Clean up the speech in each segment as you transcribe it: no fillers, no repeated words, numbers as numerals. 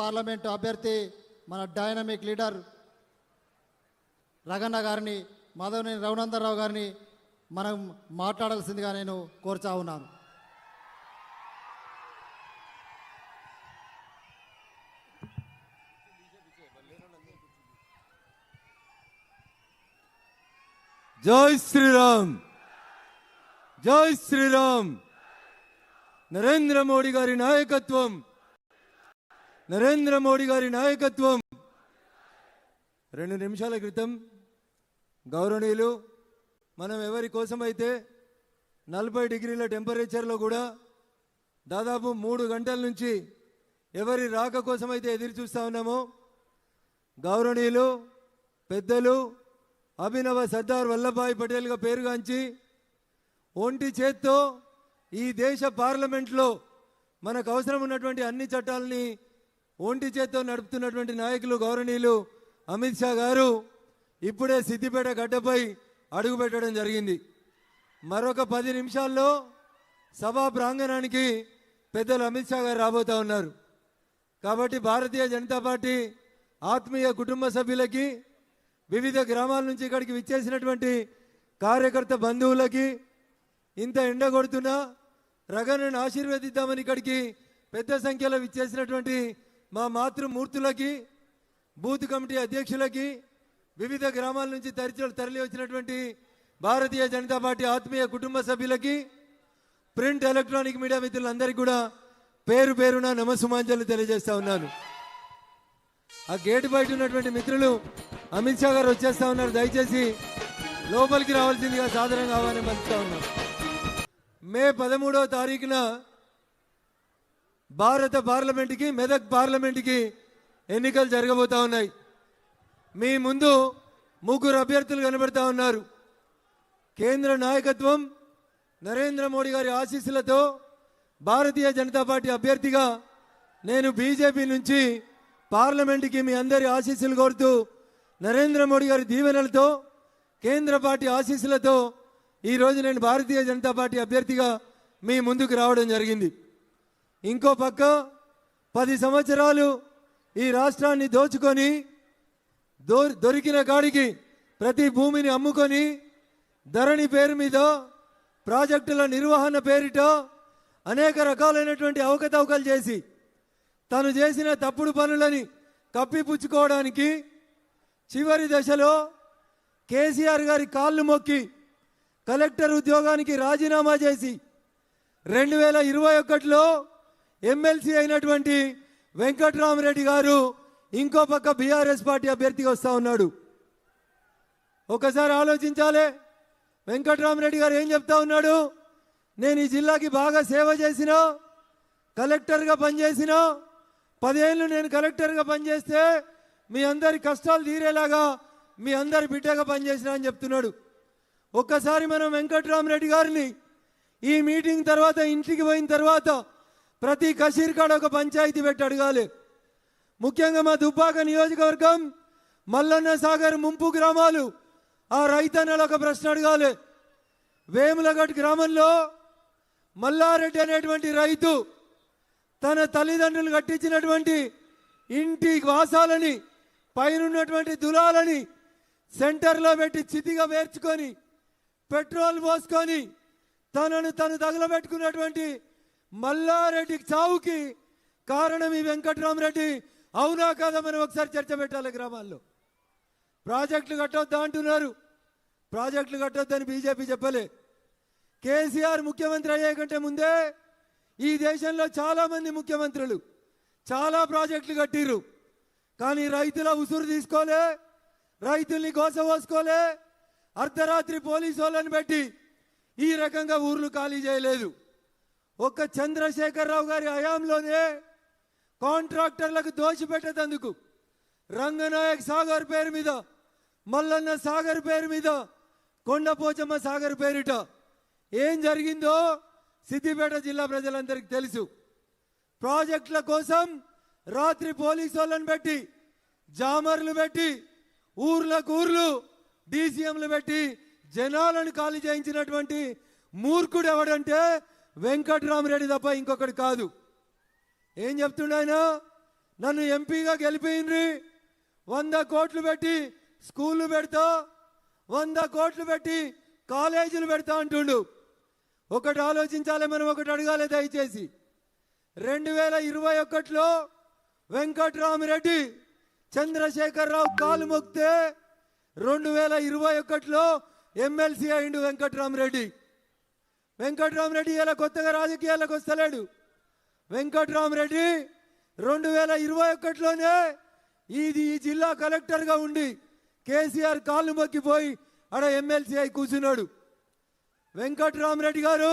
Parliament అభ్యర్థి మన dynamic leader Raganna గారిని, మాధవనేని రఘునందనరావు గారిని మనం మాట్లాడాల్సిందిగా నేను కోరుతా ఉన్నాను. జై శ్రీరామ్, జై శ్రీరామ్. నరేంద్ర మోడీ గారి నాయకత్వం, నరేంద్ర మోడీ గారి నాయకత్వం. 2 నిమిషాల క్రితం గౌరవనీయులు మనం ఎవరి కోసమైతే 40 డిగ్రీల టెంపరేచర్లో కూడా దాదాపు 3 గంటల నుంచి ఎవరి రాక కోసమైతే ఎదురు చూస్తూ ఉన్నామో, గౌరవనీయులు పెద్దలు అభినవ సర్దార్ వల్లభాయ్ పటేల్గా పేరుగాంచి ఒంటి చేత్తో ఈ దేశ పార్లమెంట్లో మనకు అవసరం ఉన్నటువంటి అన్ని చట్టాలని ఒంటి చేత్తో నడుపుతున్నటువంటి నాయకులు గౌరవనీయులు అమిత్ షా గారు ఇప్పుడే సిద్దిపేట గడ్డపై అడుగుపెట్టడం జరిగింది. మరొక 10 నిమిషాల్లో సభా ప్రాంగణానికి పెద్దలు అమిత్ షా గారు రాబోతూ ఉన్నారు. కాబట్టి భారతీయ జనతా పార్టీ ఆత్మీయ కుటుంబ సభ్యులకి, వివిధ గ్రామాల నుంచి ఇక్కడికి విచ్చేసినటువంటి కార్యకర్త బంధువులకి, ఇంత ఎండ కొడుతున్నా రగన్నను ఆశీర్వదిద్దామని ఇక్కడికి పెద్ద సంఖ్యలో విచ్చేసినటువంటి మా మాతృమూర్తులకి, బూత్ కమిటీ అధ్యక్షులకి, వివిధ గ్రామాల నుంచి తరలి వచ్చినటువంటి భారతీయ జనతా పార్టీ ఆత్మీయ కుటుంబ సభ్యులకి, ప్రింట్ ఎలక్ట్రానిక్ మీడియా మిత్రులందరికీ కూడా పేరు పేరున నమస్సుమాంజలు తెలియజేస్తా ఉన్నాను. ఆ గేటు బయట ఉన్నటువంటి మిత్రులు అమిత్ షా గారు వచ్చేస్తా ఉన్నారు. దయచేసి లోపలికి రావాల్సిందిగా సాధారణంగా ఆహ్వానం పంపుతా ఉన్నారు. మే 13వ తారీఖున భారత పార్లమెంటుకి, మెదక్ పార్లమెంటుకి ఎన్నికలు జరగబోతా ఉన్నాయి. మీ ముందు 3 అభ్యర్థులు కనబడతా ఉన్నారు. కేంద్ర నాయకత్వం నరేంద్ర మోడీ గారి ఆశీస్సులతో భారతీయ జనతా పార్టీ అభ్యర్థిగా నేను బీజేపీ నుంచి పార్లమెంటుకి మీ అందరి ఆశీస్సులు కోరుతూ, నరేంద్ర మోడీ గారి దీవెనలతో, కేంద్ర పార్టీ ఆశీస్సులతో ఈరోజు నేను భారతీయ జనతా పార్టీ అభ్యర్థిగా మీ ముందుకు రావడం జరిగింది. ఇంకో పక్క 10 సంవత్సరాలు ఈ రాష్ట్రాన్ని దోచుకొని దొరికిన కాడికి ప్రతి భూమిని అమ్ముకొని ధరణి పేరు మీద ప్రాజెక్టుల నిర్వహణ పేరిట అనేక రకాలైనటువంటి అవకతవకలు చేసి తను చేసిన తప్పుడు పనులని కప్పిపుచ్చుకోవడానికి చివరి దశలో కేసీఆర్ గారి కాళ్ళు మొక్కి కలెక్టర్ ఉద్యోగానికి రాజీనామా చేసి 2021లో ఎమ్మెల్సీ అయినటువంటి వెంకట్రామరెడ్డి గారు ఇంకో పక్క బీఆర్ఎస్ పార్టీ అభ్యర్థిగా వస్తూ ఉన్నాడు. ఒకసారి ఆలోచించాలి. వెంకట్రామరెడ్డి గారు ఏం చెప్తా ఉన్నాడు? నేను ఈ జిల్లాకి బాగా సేవ చేసిన, కలెక్టర్గా పనిచేసిన, 10 ఏళ్ళు నేను కలెక్టర్గా పనిచేస్తే మీ అందరి కష్టాలు తీరేలాగా మీ అందరి బిడ్డగా పనిచేసిన అని చెప్తున్నాడు. ఒక్కసారి మనం వెంకట్రామరెడ్డి గారిని ఈ మీటింగ్ తర్వాత ఇంటికి పోయిన తర్వాత ప్రతి కషీర్ కాడ ఒక పంచాయతీ పెట్టి అడగాలి. ముఖ్యంగా మా దుబ్బాక నియోజకవర్గం మల్లన్న సాగర్ ముంపు గ్రామాలు, ఆ రైతన్నలు ఒక ప్రశ్న అడగాలి. వేములగట్ గ్రామంలో మల్లారెడ్డి అనేటువంటి రైతు తన తల్లిదండ్రులు కట్టించినటువంటి ఇంటి వాసాలని, పైనున్నటువంటి దులాలని సెంటర్లో పెట్టి చితిగా వేర్చుకొని పెట్రోల్ పోసుకొని తనను తను తగలబెట్టుకున్నటువంటి మల్లారెడ్డి చావుకి కారణం ఈ వెంకట్రామరెడ్డి. అవునా కాదా మనం ఒకసారి చర్చ పెట్టాలి. గ్రామాల్లో ప్రాజెక్టులు కట్టొద్దా అంటున్నారు. ప్రాజెక్టులు కట్టొద్దని బీజేపీ చెప్పలే. కేసీఆర్ ముఖ్యమంత్రి అయ్యే కంటే ముందే ఈ దేశంలో చాలా మంది ముఖ్యమంత్రులు చాలా ప్రాజెక్టులు కట్టిరు. కానీ రైతుల ఉసురు తీసుకోలే, రైతుల్ని గోసపోసుకోలే, అర్ధరాత్రి పోలీసు వాళ్ళని పెట్టి ఈ రకంగా ఊర్లు ఖాళీ చేయలేదు. ఒక్క చంద్రశేఖరరావు గారి హయాంలోనే కాంట్రాక్టర్లకు దోచిపెట్టేందుకు రంగనాయక్ సాగర్ పేరు మీద, మల్లన్న సాగర్ పేరు మీద, కొండపోచమ్మ సాగర్ పేరిట ఏం జరిగిందో సిద్దిపేట జిల్లా ప్రజలందరికీ తెలుసు. ప్రాజెక్టుల కోసం రాత్రి పోలీసు వాళ్ళని పెట్టి, జామర్లు పెట్టి, ఊర్లకు ఊర్లు డీసీఎంలు పెట్టి జనాలను ఖాళీ చేయించినటువంటి మూర్ఖుడు ఎవడంటే వెంకట్రామరెడ్డి తప్ప ఇంకొకటి కాదు. ఏం చెప్తుండ ఆయన? నన్ను ఎంపీగా గెలిపిండ్రి 100 కోట్లు పెట్టి స్కూళ్ళు పెడతా 100 కోట్లు పెట్టి కాలేజీలు పెడతా అంటుండు. ఒకటి ఆలోచించాలి, మనం ఒకటి అడగాలి దయచేసి. 2021లో వెంకట్రామిరెడ్డి చంద్రశేఖరరావు కాలు మొక్తే 2021లో ఎమ్మెల్సీ అయిండు వెంకట్రామిరెడ్డి. వెంకట్రామిరెడ్డి ఇలా కొత్తగా రాజకీయాలకు వస్తలేడు. వెంకట్రామిరెడ్డి 2021లోనే ఈ జిల్లా కలెక్టర్గా ఉండి కేసీఆర్ కాళ్ళు మొక్కిపోయి ఆడ ఎమ్మెల్సీ అయి కూర్చున్నాడు. వెంకట్రామిరెడ్డి గారు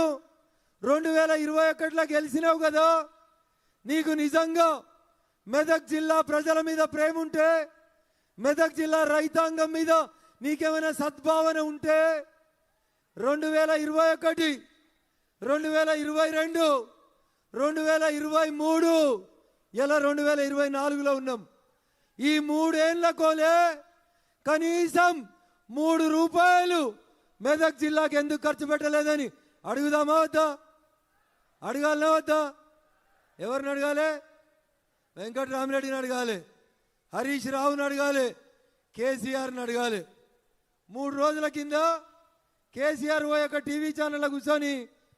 2021లో గెలిచినావు కదా, నీకు నిజంగా మెదక్ జిల్లా ప్రజల మీద ప్రేమ ఉంటే, మెదక్ జిల్లా రైతాంగం మీద నీకేమైనా సద్భావన ఉంటే 2021, 2022, 2023 ఇలా 2024లో ఉన్నాం. ఈ 3 ఏళ్ల కోలే కనీసం 3 రూపాయలు మెదక్ జిల్లాకి ఎందుకు ఖర్చు పెట్టలేదని అడుగుదామా వద్దా? అడగాలనా వద్దా? ఎవరిని అడగాలి? వెంకట్రామిరెడ్డిని అడగాలి, హరీష్ రావుని అడగాలి, కేసీఆర్ని అడగాలి. 3 రోజుల కింద కేసీఆర్ ఓ యొక్క టీవీ ఛానల్లో కూర్చొని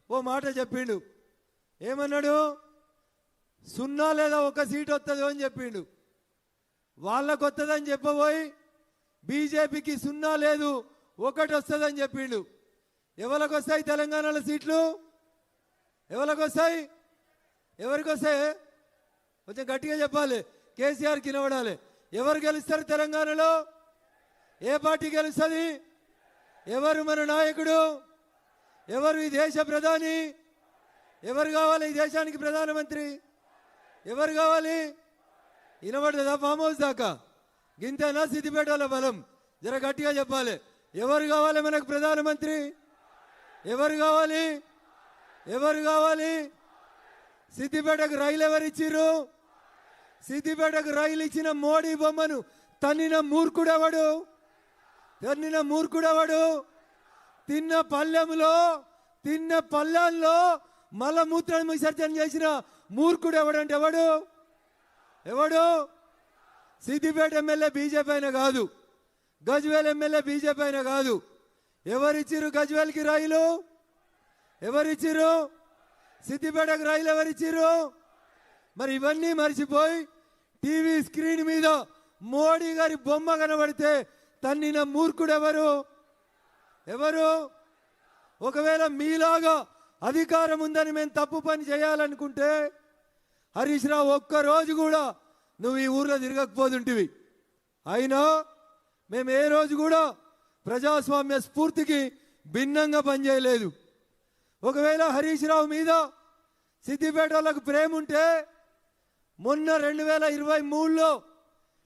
ఓ మాట చెప్పిండు. ఏమన్నాడు? 0 లేదా 1 సీట్ వస్తుంది అని చెప్పిండు. వాళ్ళకు వస్తుందని చెప్పబోయి బీజేపీకి 0 లేదు 1 వస్తుందని చెప్పిండు. ఎవరికి వస్తాయి తెలంగాణలో సీట్లు? ఎవరికి వస్తాయి? ఎవరికి వస్తాయి? కొంచెం గట్టిగా చెప్పాలి, కేసీఆర్కి వినబడాలి. ఎవరు గెలుస్తారు తెలంగాణలో? ఏ పార్టీ గెలుస్తుంది? ఎవరు మన నాయకుడు? ఎవరు ఈ దేశ ప్రధాని? ఎవరు కావాలి ఈ దేశానికి ప్రధానమంత్రి? ఎవరు కావాలి? వినబడదా? ఫామ్ హౌస్ దాకా గింతేనా సిద్దిపేటలో బలం? జర గట్టిగా చెప్పాలి. ఎవరు కావాలి మనకు ప్రధానమంత్రి? ఎవరు కావాలి? ఎవరు కావాలి? సిద్దిపేటకు రైలు ఎవరు ఇచ్చిర్రు? సిద్దిపేటకు రైలు ఇచ్చిన మోడీ బొమ్మను తన్నిన మూర్ఖుడెవడు? తన్నిన మూర్ఖుడెవడు? తిన్న పల్లెంలో మలమూత్ర విసర్జన చేసిన మూర్ఖుడు ఎవడంటే ఎవడు? ఎవడు? సిద్దిపేట ఎమ్మెల్యే బీజేపీ అయినా కాదు, గజ్వేల్ ఎమ్మెల్యే బీజేపీ అయినా కాదు. ఎవరిచ్చిర్రు గజ్వేల్కి రైలు? ఎవరిచ్చిర్రు? సిద్దిపేటకు రైలు ఎవరిచ్చిర్రు? మరి ఇవన్నీ మర్చిపోయి టీవీ స్క్రీన్ మీద మోడీ గారి బొమ్మ కనబడితే తన్నిన మూర్ఖుడు ఎవరు? ఎవరు? ఒకవేళ మీలాగా అధికారం ఉందని మేము తప్పు పని చేయాలనుకుంటే హరీష్ రావు ఒక్కరోజు కూడా నువ్వు ఈ ఊర్లో తిరగకపోతుంటివి. అయినా మేము ఏ రోజు కూడా ప్రజాస్వామ్య స్ఫూర్తికి భిన్నంగా పనిచేయలేదు. ఒకవేళ హరీష్ రావు మీద సిద్దిపేట వాళ్ళకు ప్రేమ ఉంటే మొన్న 2023లో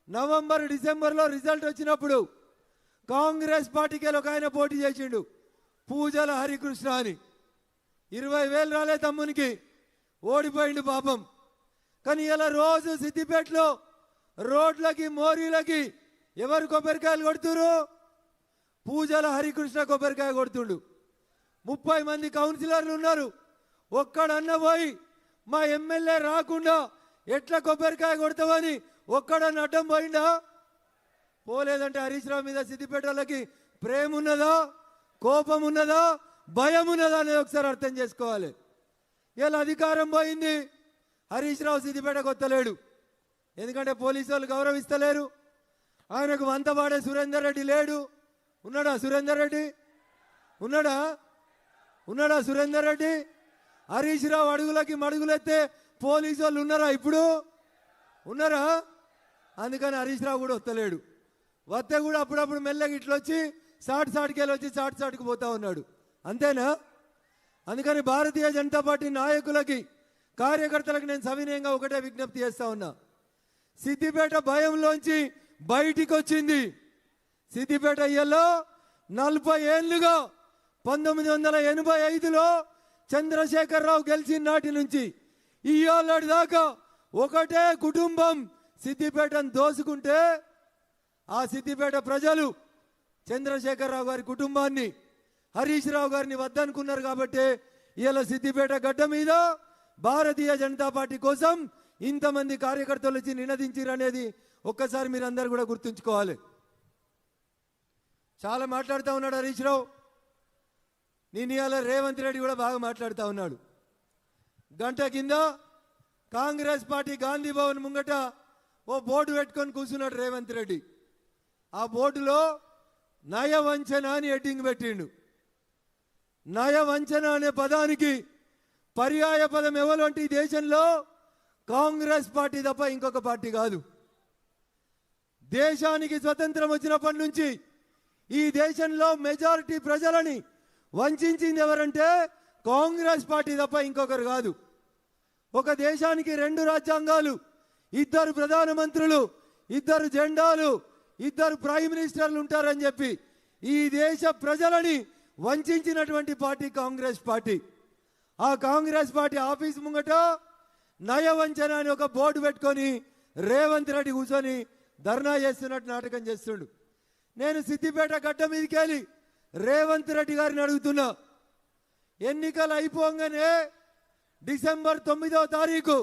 నవంబర్ డిసెంబర్లో రిజల్ట్ వచ్చినప్పుడు కాంగ్రెస్ పార్టీకి ఒక ఆయన పోటీ చేసిండు, పూజల హరికృష్ణ అని. 20,000 రాలే తమ్మునికి, ఓడిపోయిండు పాపం. కానీ ఇలా రోజు సిద్దిపేటలో రోడ్లకి మోరీలకి ఎవరు కొబ్బరికాయలు కొడుతురు? పూజల హరికృష్ణ కొబ్బరికాయ కొడుతుండు. 30 మంది కౌన్సిలర్లు ఉన్నారు. ఒక్కడన్న పోయి మా ఎమ్మెల్యే రాకుండా ఎట్లా కొబ్బరికాయ కొడతామని ఒక్కడన్న అడ్డం పోయిందా? పోలేదంటే హరీష్ రావు మీద సిద్దిపేట వాళ్ళకి ప్రేమ ఉన్నదా, కోపం ఉన్నదా, భయం ఉన్నదా అనేది ఒకసారి అర్థం చేసుకోవాలి. ఇలా అధికారం పోయింది, హరీష్ రావు సిద్దిపేటకు వస్తలేడు. ఎందుకంటే పోలీసు వాళ్ళు గౌరవిస్తలేరు. ఆయనకు వంతపాడే సురేందర్ రెడ్డి లేడు. ఉన్నాడా సురేందర్ రెడ్డి? ఉన్నాడా? ఉన్నాడా సురేందర్ రెడ్డి? హరీష్ రావు అడుగులకి మడుగులెత్తే పోలీసు వాళ్ళు ఉన్నారా? ఇప్పుడు ఉన్నారా? అందుకని హరీష్ రావు కూడా వస్తలేడు. వస్తే కూడా అప్పుడప్పుడు మెల్లగా ఇట్లా వచ్చి సాటికెళ్ళి వచ్చి సాటికి పోతా ఉన్నాడు. అంతేనా? అందుకని భారతీయ జనతా పార్టీ నాయకులకి కార్యకర్తలకు నేను సవినయంగా ఒకటే విజ్ఞప్తి చేస్తా ఉన్నా. సిద్దిపేట భయంలోంచి బయటికి వచ్చింది. సిద్దిపేట ఇయ్యలో 40 ఏళ్లుగా 1985లో చంద్రశేఖరరావు గెలిచిన నాటి నుంచి ఇయ్యాల దాకా ఒకటే కుటుంబం సిద్దిపేటను దోసుకుంటే ఆ సిద్దిపేట ప్రజలు చంద్రశేఖరరావు గారి కుటుంబాన్ని, హరీష్ రావు గారిని వద్దనుకున్నారు. కాబట్టి ఇవాళ సిద్దిపేట గడ్డ మీద భారతీయ జనతా పార్టీ కోసం ఇంతమంది కార్యకర్తలు వచ్చి నినదించారు అనేది ఒక్కసారి మీరు అందరు కూడా గుర్తుంచుకోవాలి. చాలా మాట్లాడుతూ ఉన్నాడు హరీష్ రావు. నేను ఇవాళ రేవంత్ రెడ్డి కూడా బాగా మాట్లాడుతూ ఉన్నాడు. గంట కింద కాంగ్రెస్ పార్టీ గాంధీ భవన్ ముంగట ఓ బోర్డు పెట్టుకొని కూర్చున్నాడు రేవంత్ రెడ్డి. ఆ బోర్డులో నయవంచన అని హెడ్డింగ్ పెట్టిండు. నయవంచన అనే పదానికి పర్యాయ పదం ఎవరు అంటే ఈ దేశంలో కాంగ్రెస్ పార్టీ తప్ప ఇంకొక పార్టీ కాదు. దేశానికి స్వతంత్రం వచ్చినప్పటి నుంచి ఈ దేశంలో మెజారిటీ ప్రజలని వంచింది ఎవరంటే కాంగ్రెస్ పార్టీ తప్ప ఇంకొకరు కాదు. ఒక దేశానికి 2 రాజ్యాంగాలు, 2 ప్రధానమంత్రులు, 2 జెండాలు, 2 ప్రైమ్ మినిస్టర్లు ఉంటారని చెప్పి ఈ దేశ ప్రజలని వంచినటువంటి పార్టీ కాంగ్రెస్ పార్టీ. ఆ కాంగ్రెస్ పార్టీ ఆఫీస్ ముంగట నయవంచన అని ఒక బోర్డు పెట్టుకొని రేవంత్ రెడ్డి కూర్చొని ధర్నా చేస్తున్నట్టు నాటకం చేస్తుండు. నేను సిద్దిపేట గడ్డ మీదకి వెళ్ళి రేవంత్ రెడ్డి గారిని అడుగుతున్నా, ఎన్నికలు అయిపోగానే డిసెంబర్ 9వ తారీఖు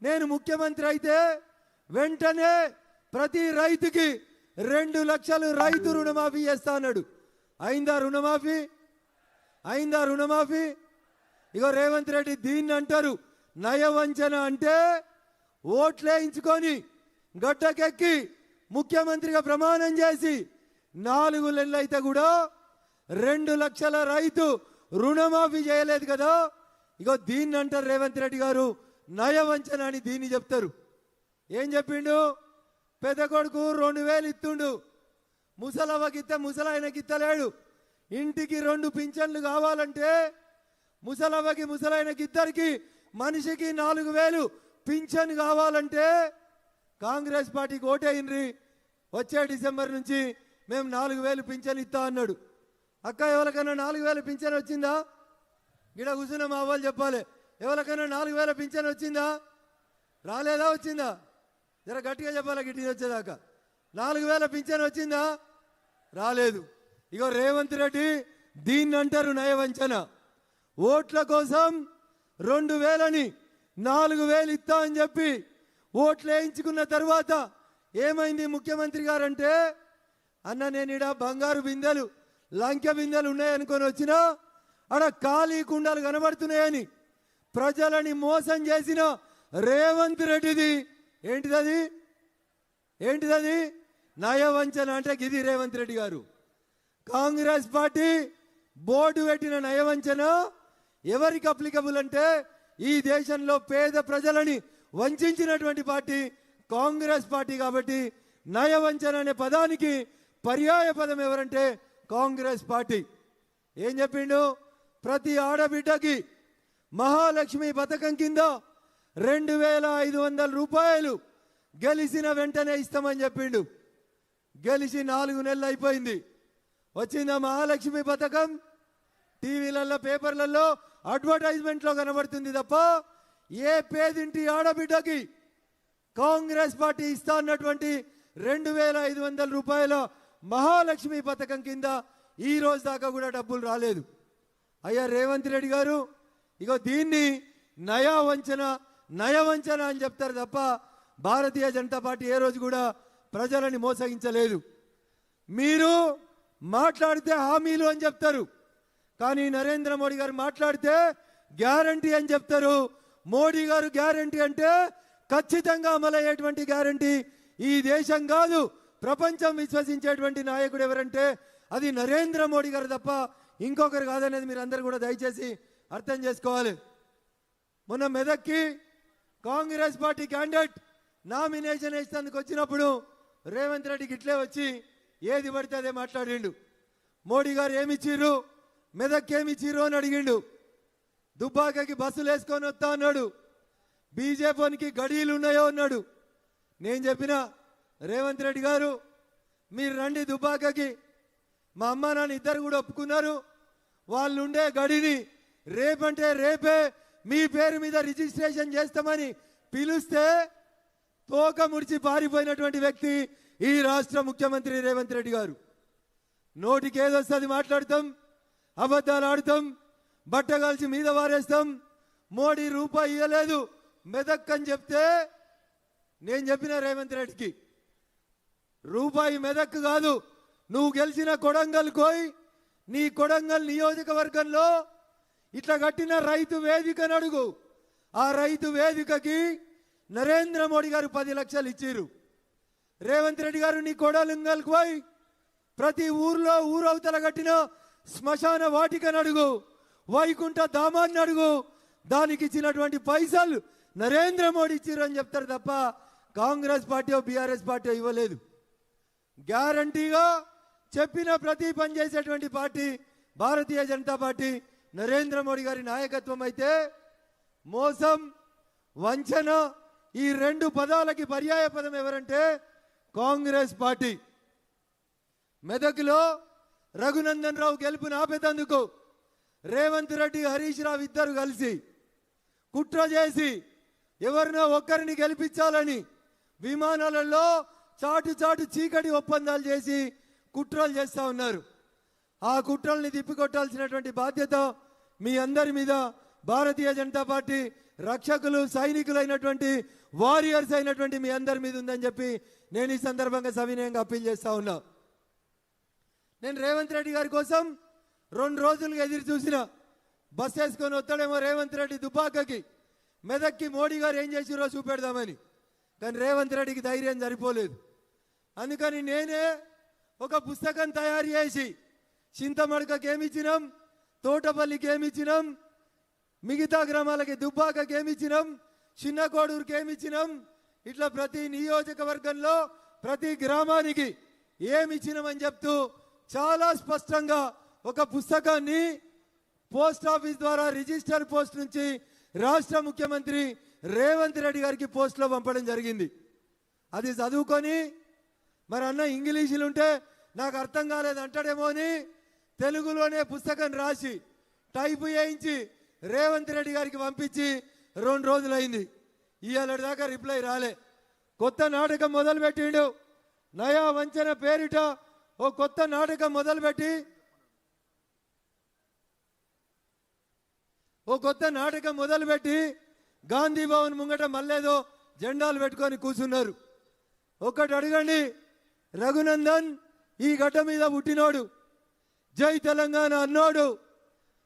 నేను ముఖ్యమంత్రి అయితే వెంటనే ప్రతి రైతుకి 2 లక్షలు రైతు రుణమాఫీ చేస్తా అన్నాడు. అయిందా రుణమాఫీ? అయిందా రుణమాఫీ? ఇగో రేవంత్ రెడ్డి దీన్ని అంటారు నయవంచన. అంటే ఓట్లేయించుకొని గడ్డకెక్కి ముఖ్యమంత్రిగా ప్రమాణం చేసి 4 నెలలు అయితే కూడా 2 లక్షల రైతు రుణమాఫీ చేయలేదు కదా. ఇగో దీన్ని అంటారు రేవంత్ రెడ్డి గారు నయవంచన అని దీన్ని చెప్తారు. ఏం చెప్పిండు? పెద్ద కొడుకు 2000 ఇస్తుండు, ముసలవ్వకి ఇస్తే ముసలాయనకి ఇస్తలేడు. ఇంటికి 2 పింఛన్లు కావాలంటే ముసలవ్వకి ముసలాయనకి ఇద్దరికి మనిషికి 4000 పింఛన్ కావాలంటే కాంగ్రెస్ పార్టీకి ఓటేయండి, వచ్చే డిసెంబర్ నుంచి మేము 4000 పింఛన్ ఇస్తా అన్నాడు. అక్క ఎవరికైనా 4000 పింఛన్ వచ్చిందా? గిడ కూర్చున్న మా వాళ్ళు చెప్పాలి, ఎవరికైనా 4000 పింఛన్ వచ్చిందా? రాలేదా? వచ్చిందా? జర గట్టిగా చెప్పాలి, గిట్టి వచ్చేదాకా. 4000 పింఛన్ వచ్చిందా? రాలేదు. ఇగో రేవంత్ రెడ్డి దీన్ని అంటారు నయవంచన. ఓట్ల కోసం 2000ని 4000 ఇస్తా అని చెప్పి ఓట్లు వేయించుకున్న తర్వాత ఏమైంది ముఖ్యమంత్రి గారంటే, అన్న నేను ఇడ బంగారు బిందెలు లంకె బిందెలు ఉన్నాయనుకొని వచ్చినా ఆడ ఖాళీ కుండలు కనబడుతున్నాయని ప్రజలని మోసం చేసిన రేవంత్ రెడ్డిది ఏంటిదది? ఏంటిదది? నయవంచన అంటే గిది రేవంత్ రెడ్డి గారు. కాంగ్రెస్ పార్టీ బోర్డు పెట్టిన నయవంచన ఎవరికి అప్లికబుల్ అంటే ఈ దేశంలో పేద ప్రజలని వంచినటువంటి పార్టీ కాంగ్రెస్ పార్టీ. కాబట్టి నయవంచన అనే పదానికి పర్యాయ పదం ఎవరంటే కాంగ్రెస్ పార్టీ. ఏం చెప్పిండు? ప్రతి ఆడబిడ్డకి మహాలక్ష్మి పథకం కింద 2500 రూపాయలు గెలిచిన వెంటనే ఇస్తామని చెప్పిండు. గెలిచి 4 నెలలు అయిపోయింది. వచ్చిందా మహాలక్ష్మి పథకం? టీవీలలో పేపర్లలో అడ్వర్టైజ్మెంట్లో కనబడుతుంది తప్ప ఏ పేదింటి ఆడబిడ్డకి కాంగ్రెస్ పార్టీ ఇస్తా అన్నటువంటి 2500 రూపాయల మహాలక్ష్మి పథకం కింద ఈ రోజు దాకా కూడా డబ్బులు రాలేదు. అయ్యా రేవంత్ రెడ్డి గారు, ఇగో దీన్ని నయవంచన అని చెప్తారు తప్ప భారతీయ జనతా పార్టీ ఏ రోజు కూడా ప్రజలని మోసగించలేదు. మీరు మాట్లాడితే హామీలు అని చెప్తారు, కానీ నరేంద్ర మోడీ గారు మాట్లాడితే గ్యారంటీ అని చెప్తారు. మోడీ గారు గ్యారంటీ అంటే ఖచ్చితంగా అమలయ్యేటువంటి గ్యారంటీ. ఈ దేశం కాదు ప్రపంచం విశ్వసించేటువంటి నాయకుడు ఎవరంటే అది నరేంద్ర మోడీ గారు తప్ప ఇంకొకరు కాదనేది మీరు అందరూ కూడా దయచేసి అర్థం చేసుకోవాలి. మొన్న మెదక్కి కాంగ్రెస్ పార్టీ క్యాండిడేట్ నామినేషన్ వేసేందుకు వచ్చినప్పుడు రేవంత్ రెడ్డికి ఇట్లే వచ్చి ఏది పడితే అదే మాట్లాడిండు. మోడీ గారు ఏమిచ్చిర్రు, మెదక్కి ఏమిచ్చిర్రు అని అడిగిండు. దుబ్బాకకి బస్సులు వేసుకొని వస్తా అన్నాడు. బీజేపీకి గడీలు ఉన్నాయో అన్నాడు. నేను చెప్పిన రేవంత్ రెడ్డి గారు మీరు రండి దుబ్బాకకి, మా అమ్మ నాన్న ఇద్దరు కూడా ఒప్పుకున్నారు, వాళ్ళు ఉండే గడిని రేపంటే రేపే మీ పేరు మీద రిజిస్ట్రేషన్ చేస్తామని పిలుస్తే తోక ముడిచి పారిపోయినటువంటి వ్యక్తి ఈ రాష్ట్ర ముఖ్యమంత్రి రేవంత్ రెడ్డి గారు. నోటికి ఏదొస్తుంది మాట్లాడతాం, అబద్ధాలు ఆడతాం, బట్ట కాల్చి మీద వారేస్తాం. మోడీ రూపాయి ఇవ్వలేదు మెదక్ అని చెప్తే నేను చెప్పిన రేవంత్ రెడ్డికి రూపాయి మెదక్ కాదు, నువ్వు గెలిచిన కొడంగల్ కోయ్, నీ కొడంగల్ నియోజకవర్గంలో ఇట్లా కట్టిన రైతు వేదికను అడుగు. ఆ రైతు వేదికకి నరేంద్ర మోడీ గారు 10 లక్షలు ఇచ్చిర్రు. రేవంత్ రెడ్డి గారు నీ కొడంగల్ కోయ్, ప్రతి ఊర్లో ఊరవతల కట్టిన శ్మశాన వాటికను అడుగు, వైకుంఠ ధామాన్ని అడుగు, దానికి ఇచ్చినటువంటి పైసలు నరేంద్ర మోడీ ఇచ్చిర్రు అని చెప్తారు తప్ప కాంగ్రెస్ పార్టీ బీఆర్ఎస్ పార్టీ ఇవ్వలేదు. గ్యారంటీగా చెప్పిన ప్రతి పని చేసేటువంటి పార్టీ భారతీయ జనతా పార్టీ, నరేంద్ర మోడీ గారి నాయకత్వం అయితే మోసం వంచన ఈ 2 పదాలకి పర్యాయ పదం ఎవరంటే కాంగ్రెస్ పార్టీ. మెదక్లో రఘునందన్ రావు గెలుపుని ఆపేతందుకు రేవంత్ రెడ్డి హరీష్ రావు ఇద్దరు కలిసి కుట్ర చేసి ఎవరినో ఒక్కరిని గెలిపించాలని విమానాలలో చాటు చాటు చీకటి ఒప్పందాలు చేసి కుట్రలు చేస్తూ ఉన్నారు. ఆ కుట్రల్ని తిప్పికొట్టాల్సినటువంటి బాధ్యత మీ అందరి మీద భారతీయ జనతా పార్టీ రక్షకులు సైనికులైనటువంటి వారియర్స్ అయినటువంటి మీ అందరి మీద ఉందని చెప్పి నేను ఈ సందర్భంగా సవినయంగా అప్పీల్ చేస్తా ఉన్నా. నేను రేవంత్ రెడ్డి గారి కోసం 2 రోజులుగా ఎదురు చూసిన. బస్ వేసుకొని వస్తాడేమో రేవంత్ రెడ్డి దుబ్బాకకి, మెదక్కి మోడీ గారు ఏం చేసిరో చూపెడదామని. కానీ రేవంత్ రెడ్డికి ధైర్యం సరిపోలేదు. అందుకని నేనే ఒక పుస్తకం తయారు చేసి చింతమడకకి ఏమిచ్చినాం, తోటపల్లికి ఏమిచ్చినాం, మిగతా గ్రామాలకి దుబ్బాకకి ఏమిచ్చినాం, చిన్న కోడూరుకి ఏమిచ్చినాం, ఇట్లా ప్రతి నియోజకవర్గంలో ప్రతి గ్రామానికి ఏమిచ్చినామని చెప్తూ చాలా స్పష్టంగా ఒక పుస్తకాన్ని పోస్ట్ ఆఫీస్ ద్వారా రిజిస్టర్ పోస్ట్ నుంచి రాష్ట్ర ముఖ్యమంత్రి రేవంత్ రెడ్డి గారికి పోస్ట్లో పంపడం జరిగింది. అది చదువుకొని మరి అన్న ఇంగ్లీషులు ఉంటే నాకు అర్థం కాలేదు అంటాడేమో అని తెలుగులోనే పుస్తకం రాసి టైపు చేయించి రేవంత్ రెడ్డి గారికి పంపించి 2 రోజులైంది. ఇవాళ దాకా రిప్లై రాలే. కొత్త నాటకం మొదలుపెట్టిండు. నయా వంచన పేరిట ఓ కొత్త నాటకం మొదలుపెట్టి గాంధీ భవన్ ముంగట మళ్ళేదో జెండాలు పెట్టుకొని కూర్చున్నారు. ఒకటి అడగండి, రఘునందన్ ఈ గడ్డ మీద పుట్టినోడు, జై తెలంగాణ అన్నోడు,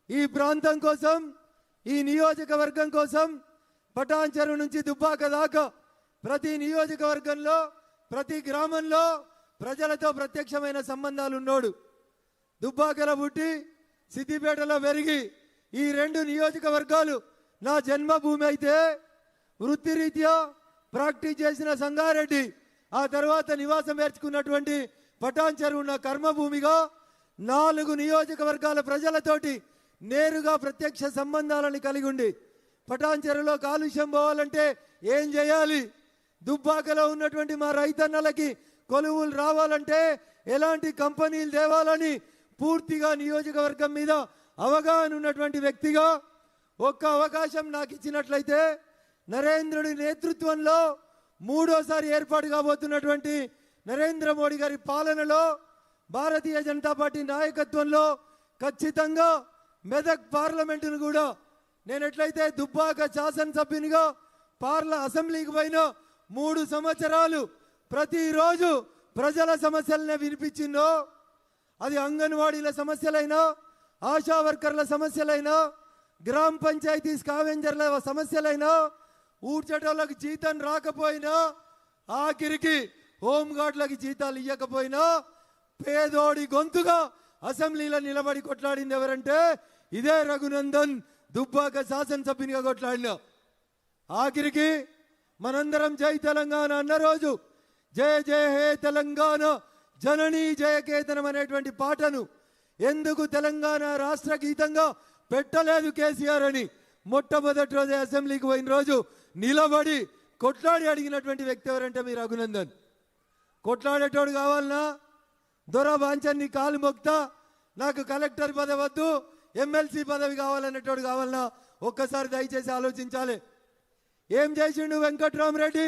ఈ ప్రాంతం కోసం ఈ నియోజకవర్గం కోసం పటాన్ చెరువు నుంచి దుబ్బాక దాకా ప్రతి నియోజకవర్గంలో ప్రతి గ్రామంలో ప్రజలతో ప్రత్యక్షమైన సంబంధాలు ఉన్నోడు. దుబ్బాకలో పుట్టి సిద్దిపేటలో పెరిగి ఈ 2 నియోజకవర్గాలు నా జన్మభూమి అయితే వృత్తిరీత్యా ప్రాక్టీస్ చేసిన సంగారెడ్డి, ఆ తర్వాత నివాసం ఏర్చుకున్నటువంటి పటాన్ చెరువు నా కర్మభూమిగా 4 నియోజకవర్గాల ప్రజలతోటి నేరుగా ప్రత్యక్ష సంబంధాలను కలిగి ఉండి పటాన్ చెరువులో కాలుష్యం పోవాలంటే ఏం చేయాలి, దుబ్బాకలో ఉన్నటువంటి మా రైతన్నలకి కొలువులు రావాలంటే ఎలాంటి కంపెనీలు తేవాలని పూర్తిగా నియోజకవర్గం మీద అవగాహన ఉన్నటువంటి వ్యక్తిగా ఒక్క అవకాశం నాకు ఇచ్చినట్లయితే నరేంద్రుడి నేతృత్వంలో 3వసారి ఏర్పాటు కాబోతున్నటువంటి నరేంద్ర మోడీ గారి పాలనలో భారతీయ జనతా పార్టీ నాయకత్వంలో ఖచ్చితంగా మెదక్ పార్లమెంటును కూడా నేను ఎట్లయితే దుబ్బాక శాసనసభ్యునిగా అసెంబ్లీకి పోయిన 3 సంవత్సరాలు ప్రతిరోజు ప్రజల సమస్యలనే వినిపించిందో, అది అంగన్వాడీల సమస్యలైనా, ఆశా వర్కర్ల సమస్యలైనా, గ్రామ పంచాయతీ స్కావెంజర్ల సమస్యలైనా, ఊడ్చటోళ్ళకి జీతం రాకపోయినా, ఆఖరికి హోంగార్డులకి జీతాలు ఇవ్వకపోయినా పేదోడి గొంతుగా అసెంబ్లీలో నిలబడి కొట్లాడింది ఎవరంటే ఇదే రఘునందన్ దుబ్బాక శాసనసభ్యునిగా కొట్లాడిన. ఆఖరికి మనందరం జై తెలంగాణ అన్న రోజు జయ జయ హే తెలంగాణ జననీ జయకేతనం అనేటువంటి పాటను ఎందుకు తెలంగాణ రాష్ట్ర గీతంగా పెట్టలేదు కేసీఆర్ అని మొట్టమొదటి రోజే అసెంబ్లీకి పోయిన రోజు నిలబడి కొట్లాడి అడిగినటువంటి వ్యక్తి ఎవరంటే మీ రఘునందన్. కొట్లాడేటోడు కావాలన్నా, దొర బాంచన్ని కాలు మొక్తా నాకు కలెక్టర్ పదవి వద్దు ఎమ్మెల్సీ పదవి కావాలనేటోడు కావాలన్నా ఒక్కసారి దయచేసి ఆలోచించాలి. ఏం చేసిండు వెంకట్రామరెడ్డి?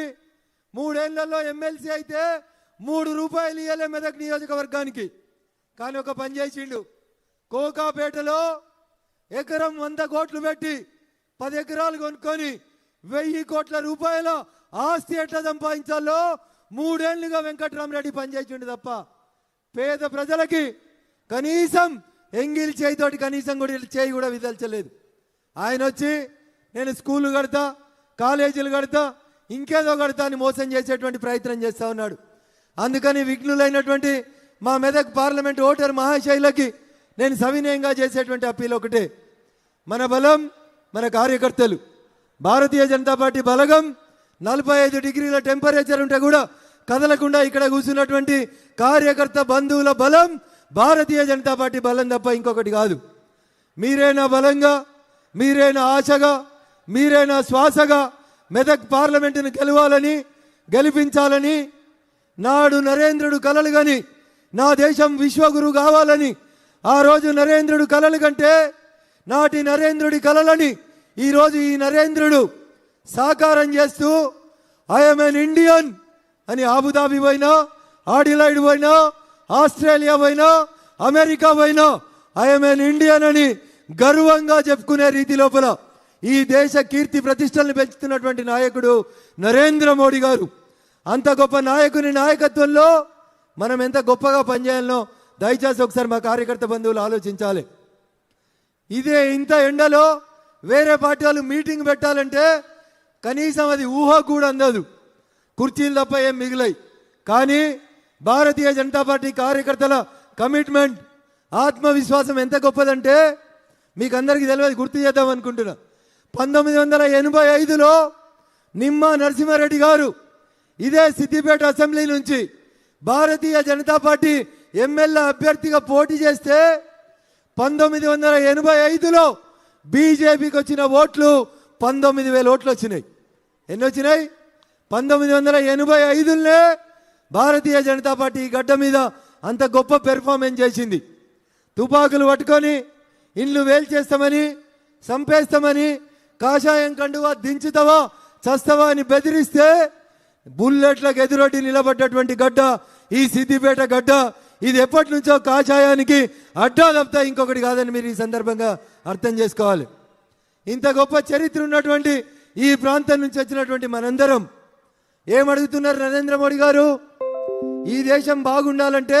3 ఏళ్లలో ఎమ్మెల్సీ అయితే 3 రూపాయలు ఇవ్వలే మెదక్ నియోజకవర్గానికి. కానీ ఒక పని చేసిండు. కోకాపేటలో ఎకరం 100 కోట్లు పెట్టి 10 ఎకరాలు కొనుక్కొని 1000 కోట్ల రూపాయల ఆస్తి ఎట్లా సంపాదించాలో 3 ఏళ్లుగా వెంకట్రామరెడ్డి పనిచేసిండు తప్ప పేద ప్రజలకి కనీసం ఎంగిల్ చేయితోటి కనీసం కూడా చేయి కూడా విదల్చలేదు. ఆయన వచ్చి నేను స్కూళ్ళు కడతా, కాలేజీలు కడతా, ఇంకేదో కడతా అని మోసం చేసేటువంటి ప్రయత్నం చేస్తూ ఉన్నాడు. అందుకని విఘ్నులైనటువంటి మా మెదక్ పార్లమెంట్ ఓటర్ మహాశైలకి నేను సవినయంగా చేసేటువంటి అప్పీల్ ఒకటే, మన బలం మన కార్యకర్తలు. భారతీయ జనతా పార్టీ బలగం 45 డిగ్రీల టెంపరేచర్ ఉంటే కూడా కదలకుండా ఇక్కడ కూర్చున్నటువంటి కార్యకర్త బంధువుల బలం భారతీయ జనతా పార్టీ బలం తప్ప ఇంకొకటి కాదు. మీరైనా బలంగా, మీరైనా ఆశగా, మీరైనా శ్వాసగా మెదక్ పార్లమెంటును గెలవాలని, గెలిపించాలని, నాడు నరేంద్రుడు కలలు గని నా దేశం విశ్వగురు కావాలని ఆ రోజు నరేంద్రుడు కలలు కంటే నాటి నరేంద్రుడి కలలని ఈరోజు ఈ నరేంద్రుడు సాకారం చేస్తూ ఐఎమ్ ఎన్ ఇండియన్ అని అబుదాబి పోయినా, ఆడిలైడ్ పోయినా, ఆస్ట్రేలియా పోయినా, అమెరికా పోయినా ఐఎమ్ ఎన్ ఇండియన్ అని గర్వంగా చెప్పుకునే రీతి లోపల ఈ దేశ కీర్తి ప్రతిష్టలను పెంచుతున్నటువంటి నాయకుడు నరేంద్ర మోడీ గారు. అంత గొప్ప నాయకుని నాయకత్వంలో మనం ఎంత గొప్పగా పనిచేయాలనో దయచేసి ఒకసారి మా కార్యకర్త బంధువులు ఆలోచించాలి. ఇదే ఇంత ఎండలో వేరే పార్టీ వాళ్ళు మీటింగ్ పెట్టాలంటే కనీసం అది ఊహ కూడా అందదు, కుర్చీలు తప్ప ఏం మిగిలాయి. కానీ భారతీయ జనతా పార్టీ కార్యకర్తల కమిట్మెంట్, ఆత్మవిశ్వాసం ఎంత గొప్పదంటే మీకు అందరికీ తెలియదు, గుర్తు చేద్దాం అనుకుంటున్నా. 1985లో నిమ్మా నరసింహారెడ్డి గారు ఇదే సిద్దిపేట అసెంబ్లీ నుంచి భారతీయ జనతా పార్టీ ఎమ్మెల్యే అభ్యర్థిగా పోటీ చేస్తే 1985లో బీజేపీకి వచ్చిన ఓట్లు 19,000 ఓట్లు వచ్చినాయి. ఎన్ని వచ్చినాయి? 1985లోనే భారతీయ జనతా పార్టీ గడ్డ మీద అంత గొప్ప పెర్ఫార్మెన్స్ చేసింది. తుపాకులు పట్టుకొని ఇల్లు వేల్చేస్తామని, చంపేస్తామని, కాషాయం కండువా దించుతావా చస్తావా అని బెదిరిస్తే బుల్లెట్లకు ఎదురొడ్డి నిలబడ్డటువంటి గడ్డ ఈ సిద్దిపేట గడ్డ. ఇది ఎప్పటి నుంచో కాషాయానికి అడ్డా తప్ప ఇంకొకటి కాదని మీరు ఈ సందర్భంగా అర్థం చేసుకోవాలి. ఇంత గొప్ప చరిత్ర ఉన్నటువంటి ఈ ప్రాంతం నుంచి వచ్చినటువంటి మనందరం ఏమడుగుతున్నారు నరేంద్ర మోడీ గారు? ఈ దేశం బాగుండాలంటే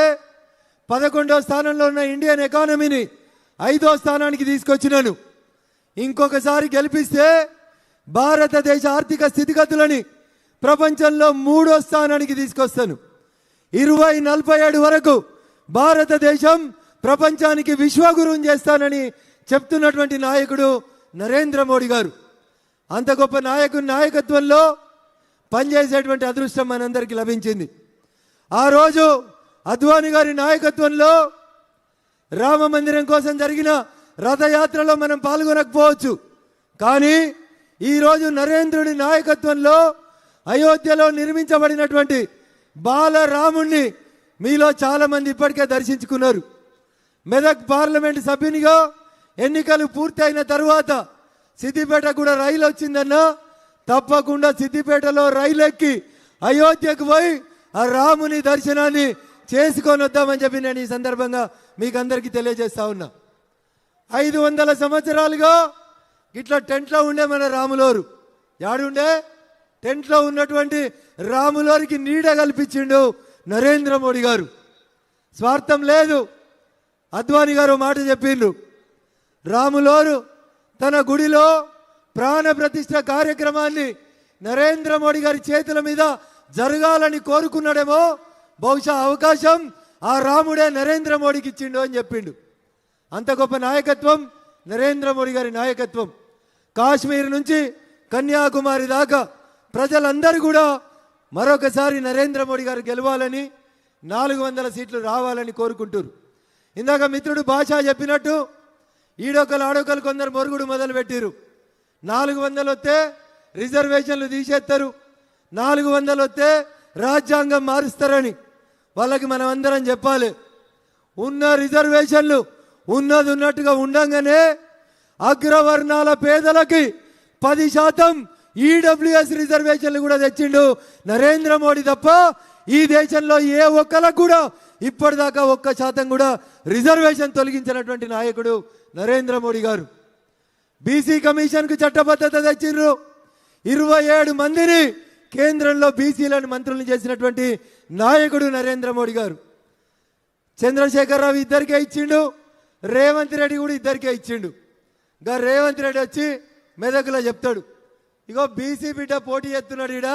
11వ స్థానంలో ఉన్న ఇండియన్ ఎకానమీని 5వ స్థానానికి తీసుకొచ్చినాను. ఇంకొకసారి గెలిపిస్తే భారతదేశ ఆర్థిక స్థితిగతులని ప్రపంచంలో 3వ స్థానానికి తీసుకొస్తాను. 2047 వరకు భారతదేశం ప్రపంచానికి విశ్వగురుం చేస్తానని చెప్తున్నటువంటి నాయకుడు నరేంద్ర మోడీ గారు. అంత గొప్ప నాయకుని నాయకత్వంలో పనిచేసేటువంటి అదృష్టం మనందరికీ లభించింది. ఆ రోజు అద్వానీ గారి నాయకత్వంలో రామ మందిరం కోసం జరిగిన రథయాత్రలో మనం పాల్గొనకపోవచ్చు, కానీ ఈరోజు నరేంద్రుడి నాయకత్వంలో అయోధ్యలో నిర్మించబడినటువంటి బాలరాముణ్ణి మీలో చాలామంది ఇప్పటికే దర్శించుకున్నారు. మెదక్ పార్లమెంట్ సభ్యునిగా ఎన్నికలు పూర్తయిన తరువాత సిద్దిపేట కూడా రైలు వచ్చిందన్నా తప్పకుండా సిద్దిపేటలో రైలు ఎక్కి అయోధ్యకు పోయి ఆ రాముని దర్శనాన్ని చేసుకొని వద్దామని చెప్పి నేను ఈ సందర్భంగా మీకు అందరికీ తెలియజేస్తా ఉన్నా. 500 సంవత్సరాలుగా ఇట్లా టెంట్లో ఉండే మన రాములోరు యాడుండే టెంట్లో ఉన్నటువంటి రాములోరికి నీడ కల్పించిండు నరేంద్ర మోడీ గారు. స్వార్థం లేదు. అద్వానీ గారు మాట చెప్పిండు, రాములోరు తన గుడిలో ప్రాణ ప్రతిష్ఠ కార్యక్రమాన్ని నరేంద్ర మోడీ గారి చేతుల మీద జరగాలని కోరుకున్నాడేమో, బహుశా అవకాశం ఆ రాముడే నరేంద్ర మోడీకి ఇచ్చిండు అని చెప్పిండు. అంత గొప్ప నాయకత్వం నరేంద్ర మోడీ గారి నాయకత్వం. కాశ్మీర్ నుంచి కన్యాకుమారి దాకా ప్రజలందరూ కూడా మరొకసారి నరేంద్ర మోడీ గారు గెలవాలని, 400 సీట్లు రావాలని కోరుకుంటారు. ఇందాక మిత్రుడు భాషా చెప్పినట్టు ఈడొకలు ఆడొకలు కొందరు మొరుగుడు మొదలు పెట్టిరు. 400 వస్తే రిజర్వేషన్లు తీసేస్తారు, 400 వస్తే రాజ్యాంగం మారుస్తారని వాళ్ళకి మనం అందరం చెప్పాలి. ఉన్న రిజర్వేషన్లు ఉన్నది ఉన్నట్టుగా ఉండంగానే అగ్రవర్ణాల పేదలకి 10% ఈడబ్ల్యూఎస్ రిజర్వేషన్లు కూడా తెచ్చిండు నరేంద్ర మోడీ తప్ప ఈ దేశంలో ఏ ఒక్కలకు కూడా ఇప్పటిదాకా 1% కూడా రిజర్వేషన్ తొలగించినటువంటి నాయకుడు నరేంద్ర మోడీ గారు. బీసీ కమిషన్కు చట్టబద్ధత తెచ్చిండ్రు. 27 మందిని కేంద్రంలో బీసీలను మంత్రులను చేసినటువంటి నాయకుడు నరేంద్ర మోడీ గారు. చంద్రశేఖరరావు ఇద్దరికే ఇచ్చిండు, రేవంత్ రెడ్డి కూడా ఇద్దరికే ఇచ్చిండు. గా రేవంత్ రెడ్డి వచ్చి మెదకులో చెప్తాడు, ఇగో బీసీ బిడ్డ పోటీ చేస్తున్నాడు, ఈడ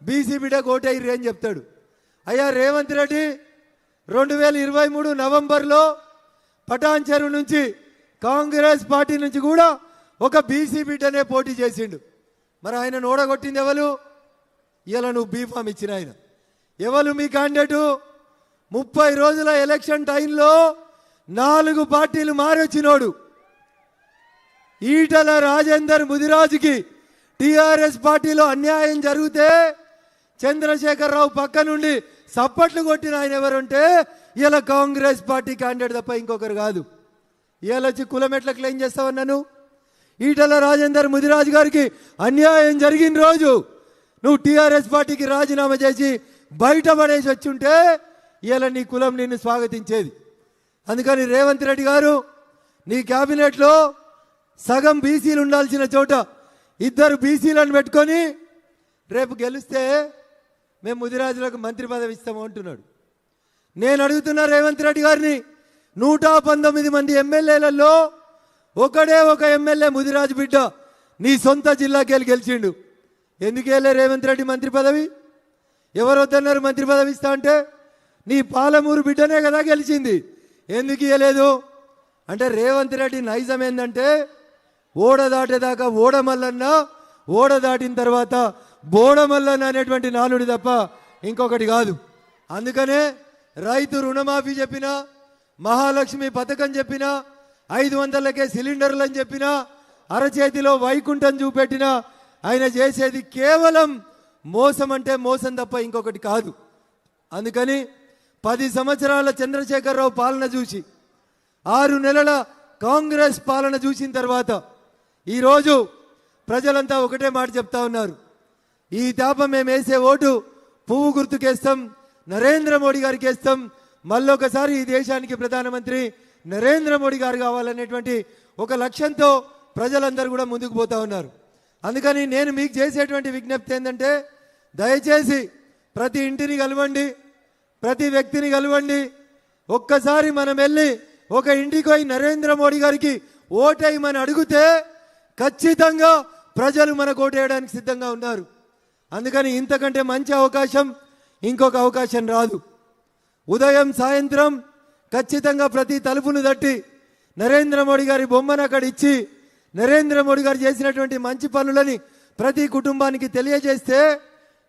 బీసీ బిడ్డ కోటయ్యి అని చెప్తాడు. అయ్యా రేవంత్ రెడ్డి 2023 నవంబర్లో పటాన్ చెరువు నుంచి కాంగ్రెస్ పార్టీ నుంచి కూడా ఒక బీసీ బిడ్డనే పోటీ చేసిండు. మరి ఆయన ఓడగొట్టింది ఎవరు? ఇలా నువ్వు బీఫామ్ ఇచ్చిన ఆయన ఎవరు మీ క్యాండిడేటు? 30 రోజుల ఎలక్షన్ టైంలో 4 పార్టీలు మారొచ్చినోడు. ఈటల రాజేందర్ ముదిరాజుకి టిఆర్ఎస్ పార్టీలో అన్యాయం జరిగితే చంద్రశేఖరరావు పక్క నుండి సప్పట్లు కొట్టిన ఆయన ఎవరంటే ఇలా కాంగ్రెస్ పార్టీ క్యాండిడేట్ తప్ప ఇంకొకరు కాదు. ఇలా వచ్చి కులం ఎట్లా క్లెయిమ్ చేస్తావన్నాను? ఈటల రాజేందర్ ముదిరాజు గారికి అన్యాయం జరిగిన రోజు నువ్వు టిఆర్ఎస్ పార్టీకి రాజీనామా చేసి బయటపడేసి వచ్చి ఉంటే ఇలా నీ కులం నిన్ను స్వాగతించేది. అందుకని రేవంత్ రెడ్డి గారు నీ క్యాబినెట్లో సగం బీసీలు ఉండాల్సిన చోట 2 బీసీలను పెట్టుకొని రేపు గెలిస్తే మేము ముదిరాజులకు మంత్రి పదవి ఇస్తాము అంటున్నాడు. నేను అడుగుతున్నా రేవంత్ రెడ్డి గారిని, 119 మంది ఎమ్మెల్యేలలో ఒకడే ఒక ఎమ్మెల్యే ముదిరాజు బిడ్డ నీ సొంత జిల్లాకి వెళ్ళి గెలిచిండు. ఎందుకు వెళ్ళే రేవంత్ రెడ్డి మంత్రి పదవి? ఎవరు వద్దన్నారు మంత్రి పదవి ఇస్తా అంటే? నీ పాలమూరు బిడ్డనే కదా గెలిచింది, ఎందుకు ఇవ్వలేదు అంటే రేవంత్ రెడ్డి నైజం ఏంటంటే ఓడ దాటేదాకా ఓడమల్లన్న, ఓడ దాటిన తర్వాత బోడమల్లన్న అనేటువంటి నానుడి తప్ప ఇంకొకటి కాదు. అందుకనే రైతు రుణమాఫీ చెప్పినా, మహాలక్ష్మి పథకం చెప్పినా, 500లకే సిలిండర్లు అని చెప్పినా, అరచేతిలో వైకుంఠం చూపెట్టినా ఆయన చేసేది కేవలం మోసం అంటే మోసం తప్ప ఇంకొకటి కాదు. అందుకని 10 సంవత్సరాల చంద్రశేఖరరావు పాలన చూసి 6 నెలల కాంగ్రెస్ పాలన చూసిన తర్వాత ఈరోజు ప్రజలంతా ఒకటే మాట చెప్తా ఉన్నారు, ఈ తాప మేము వేసే ఓటు పువ్వు గుర్తుకేస్తాం, నరేంద్ర మోడీ గారికి వేస్తాం, మళ్ళొకసారి ఈ దేశానికి ప్రధానమంత్రి నరేంద్ర మోడీ గారు కావాలనేటువంటి ఒక లక్ష్యంతో ప్రజలందరూ కూడా ముందుకు పోతా ఉన్నారు. అందుకని నేను మీకు చేసేటువంటి విజ్ఞప్తి ఏంటంటే దయచేసి ప్రతి ఇంటిని కలవండి, ప్రతి వ్యక్తిని కలవండి. ఒక్కసారి మనం వెళ్ళి ఒక ఇంటికి పోయి నరేంద్ర మోడీ గారికి ఓటేయమని అడిగితే ఖచ్చితంగా ప్రజలు మనకు ఓటేయడానికి సిద్ధంగా ఉన్నారు. అందుకని ఇంతకంటే మంచి అవకాశం ఇంకొక అవకాశం రాదు. ఉదయం సాయంత్రం ఖచ్చితంగా ప్రతి తలుపును తట్టి నరేంద్ర మోడీ గారి బొమ్మను అక్కడ ఇచ్చి నరేంద్ర మోడీ గారు చేసినటువంటి మంచి పనులని ప్రతి కుటుంబానికి తెలియజేస్తే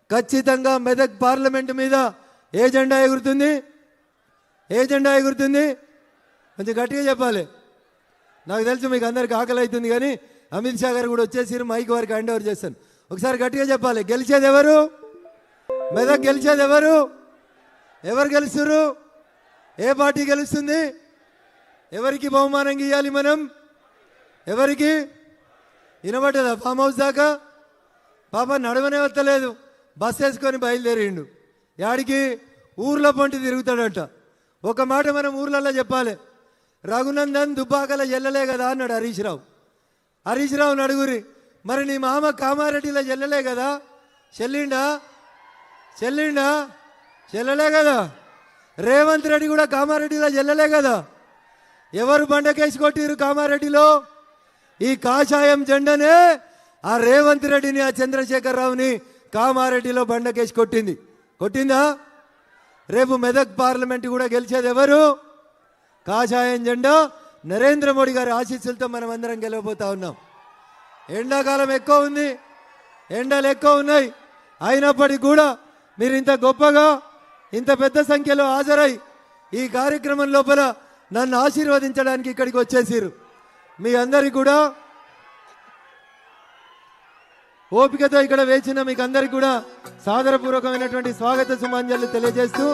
ఖచ్చితంగా మెదక్ పార్లమెంటు మీద ఏ జెండా ఎగురుతుంది? ఏ జెండా ఎగురుతుంది? కొంచెం గట్టిగా చెప్పాలి. నాకు తెలుసు మీకు అందరికి ఆకలి అవుతుంది, కానీ అమిత్ షా గారు కూడా వచ్చేసి మైక్ వారికి హ్యాండ్ ఓవర్ చేస్తాను. ఒకసారి గట్టిగా చెప్పాలి, గెలిచేది ఎవరు? మెదక్ గెలిచేది ఎవరు? ఎవరు గెలుస్తారు? ఏ పార్టీ గెలుస్తుంది? ఎవరికి బహుమానం ఇవ్వాలి మనం? ఎవరికి? వినబడ్డదా? ఫామ్ హౌస్ దాకా పాప నడవనే వస్తలేదు, బస్ వేసుకొని బయలుదేరిండు. యాడికి? ఊర్లో పొంటి తిరుగుతాడట. ఒక మాట మనం ఊర్లలో చెప్పాలి, రఘునందన్ దుబ్బాకల ఎల్లలే కదా అన్నాడు హరీష్ రావు. హరీష్ రావు నడుగురి, మరి నీ మామ కామారెడ్డిలో చెల్లలే కదా, చెల్లిండా? చెల్లిండా? చెల్లలే కదా. రేవంత్ రెడ్డి కూడా కామారెడ్డిలో చెల్లలే కదా. ఎవరు బండకేసి కొట్టిరు కామారెడ్డిలో? ఈ కాషాయం జెండనే ఆ రేవంత్ రెడ్డిని, ఆ చంద్రశేఖరరావుని కామారెడ్డిలో బండకేసి కొట్టింది. కొట్టిందా? రేపు మెదక్ పార్లమెంట్ కూడా గెలిచేది ఎవరు? కాషాయం జెండా. నరేంద్ర మోడీ గారి ఆశీస్సులతో మనం అందరం గెలవబోతా ఉన్నాం. ఎండాకాలం ఎక్కువ ఉంది, ఎండలు ఎక్కువ ఉన్నాయి, అయినప్పటికీ కూడా మీరు ఇంత గొప్పగా ఇంత పెద్ద సంఖ్యలో హాజరై ఈ కార్యక్రమం లోపల నన్ను ఆశీర్వదించడానికి ఇక్కడికి వచ్చేసిరు. మీ అందరికీ కూడా ఓపికతో ఇక్కడ వేచిన మీకు అందరికీ కూడా సాదరపూర్వకమైనటువంటి స్వాగత సుమాంజలు తెలియజేస్తూ